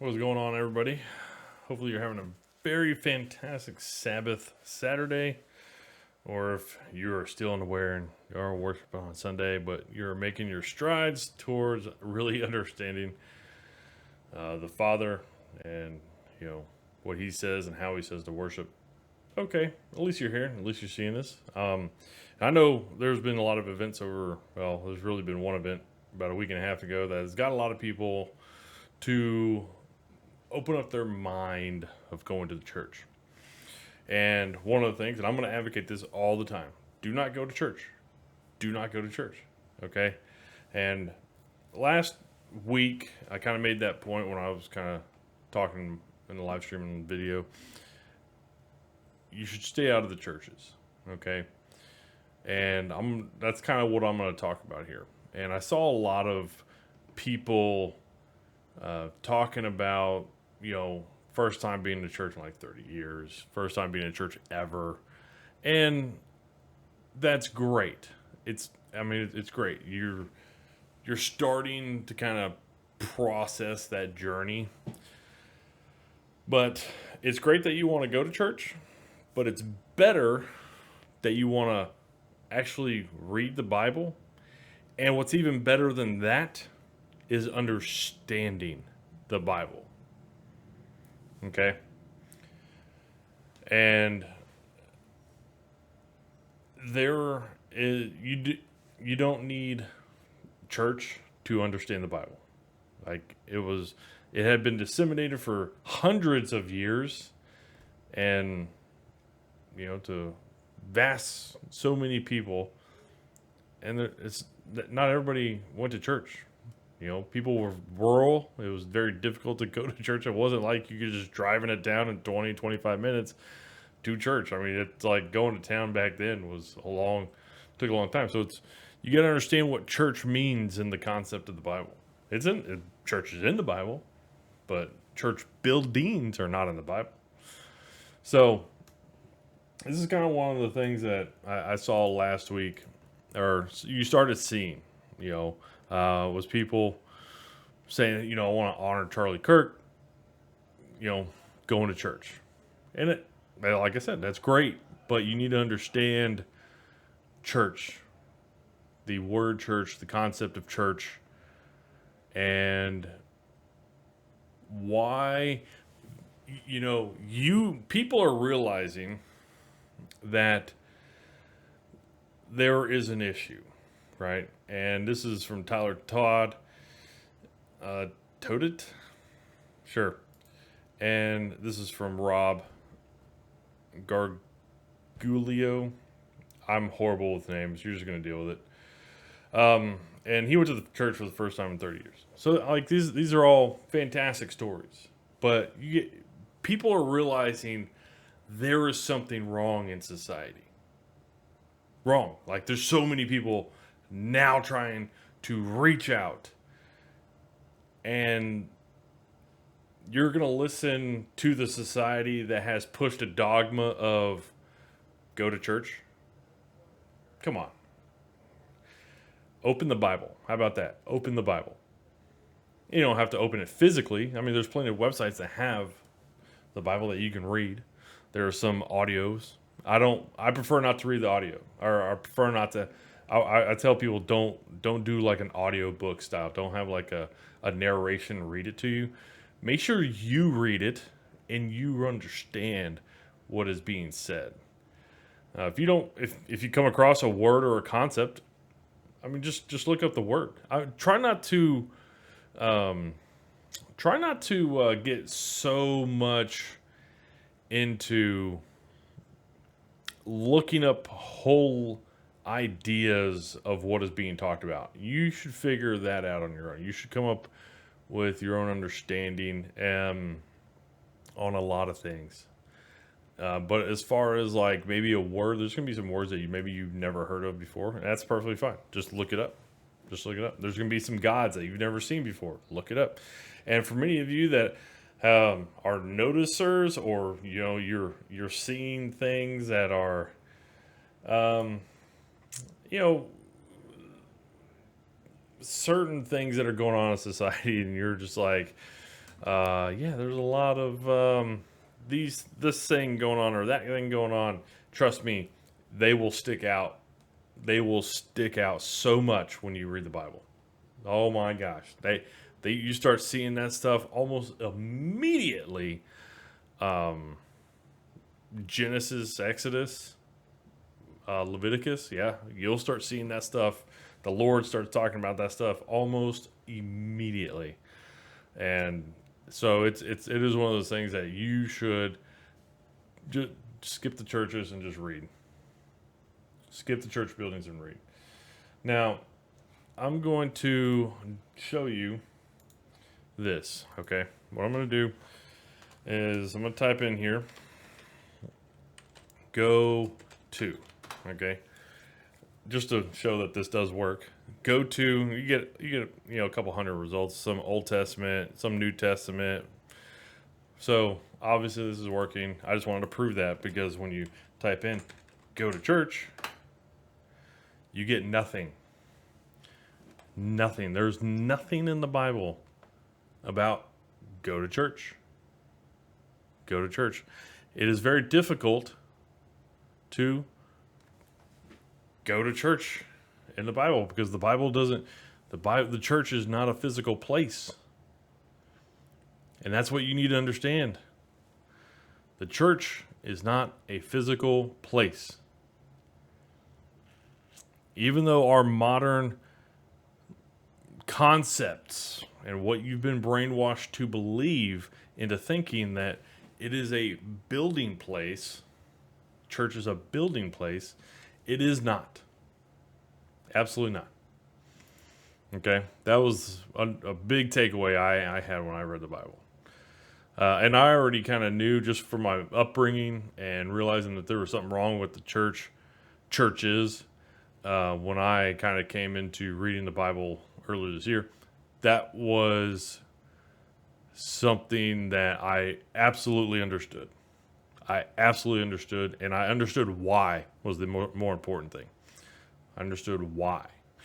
What's going on, everybody? Hopefully, you're having a very fantastic Sabbath Saturday, or if you are still unaware and you are worshiping on Sunday, but you're making your strides towards really understanding the Father and what He says and how He says to worship. Okay, at least you're here. At least you're seeing this. I know there's been a lot of events over. Well, there's really been one event about a week and a half ago that has got a lot of people to open up their mind of going to the church. And one of the things, and I'm going to advocate this all the time, do not go to church. Do not go to church. Okay? And last week, I kind of made that point when I was kind of talking in the live stream and video. You should stay out of the churches. Okay? And that's kind of what I'm going to talk about here. And I saw a lot of people talking about, first time being to church in like 30 years, first time being in church ever. And that's great. It's great. You're starting to kind of process that journey. But it's great that you want to go to church, but it's better that you want to actually read the Bible. And what's even better than that is understanding the Bible. Okay? And you don't need church to understand the Bible. Like it had been disseminated for hundreds of years, and to so many people, and it's not everybody went to church. People were rural. It was very difficult to go to church. It wasn't like you could just driving it down in 20, 25 minutes to church. I mean, it's like going to town back then took a long time. So you got to understand what church means in the concept of the Bible. Church is in the Bible, but church buildings are not in the Bible. So this is kind of one of the things that I saw last week, or you started seeing, was people saying, I want to honor Charlie Kirk, going to church. And like I said, that's great, but you need to understand church, the word church, the concept of church, and why, people are realizing that there is an issue, right? And this is from Tyler Todd. Toadit? Sure. And this is from Rob Gargulio. I'm horrible with names. You're just going to deal with it. And he went to the church for the first time in 30 years. So, like, these are all fantastic stories. But people are realizing there is something wrong in society. Wrong. Like, there's so many people now trying to reach out, and you're going to listen to the society that has pushed a dogma of go to church. Come on. Open the Bible. How about that? Open the Bible. You don't have to open it physically. I mean, there's plenty of websites that have the Bible that you can read. There are some audios. I prefer not to read the audio, or I prefer not to. I tell people don't do like an audio book style. Don't have like a narration read it to you. Make sure you read it and you understand what is being said. If you come across a word or a concept, I mean, just look up the word. Try not to get so much into looking up whole ideas of what is being talked about. You should figure that out on your own. You should come up with your own understanding on a lot of things. But as far as like maybe a word, there's going to be some words that you've never heard of before. And that's perfectly fine. Just look it up. There's going to be some gods that you've never seen before. Look it up. And for many of you that are noticers, or you're seeing things that are certain things that are going on in society, and you're just like, Yeah, there's a lot of this thing going on or that thing going on. Trust me, they will stick out. They will stick out so much when you read the Bible. Oh my gosh, they you start seeing that stuff almost immediately. Um, Genesis, Exodus, Leviticus, yeah, you'll start seeing that stuff. The Lord starts talking about that stuff almost immediately, and so it is one of those things that you should just skip the churches and just read. Skip the church buildings and read. Now, I'm going to show you this. Okay, what I'm going to do is I'm going to type in here. Go to. Okay, just to show that this does work. Go to, you get a couple hundred results, some Old Testament, some New Testament. So obviously this is working. I just wanted to prove that because when you type in go to church, you get nothing. Nothing. There's nothing in the Bible about go to church. Go to church. It is very difficult to go to church in the Bible because the Bible doesn't, the church is not a physical place. And that's what you need to understand. The church is not a physical place. Even though our modern concepts and what you've been brainwashed to believe into thinking that it is a building place, church is a building place, it is not. Absolutely not. Okay, that was a big takeaway I had when I read the Bible. And I already kind of knew just from my upbringing and realizing that there was something wrong with the churches, when I kind of came into reading the Bible earlier this year. That was something that I absolutely understood. I absolutely understood, and I understood why was the more important thing. I understood why.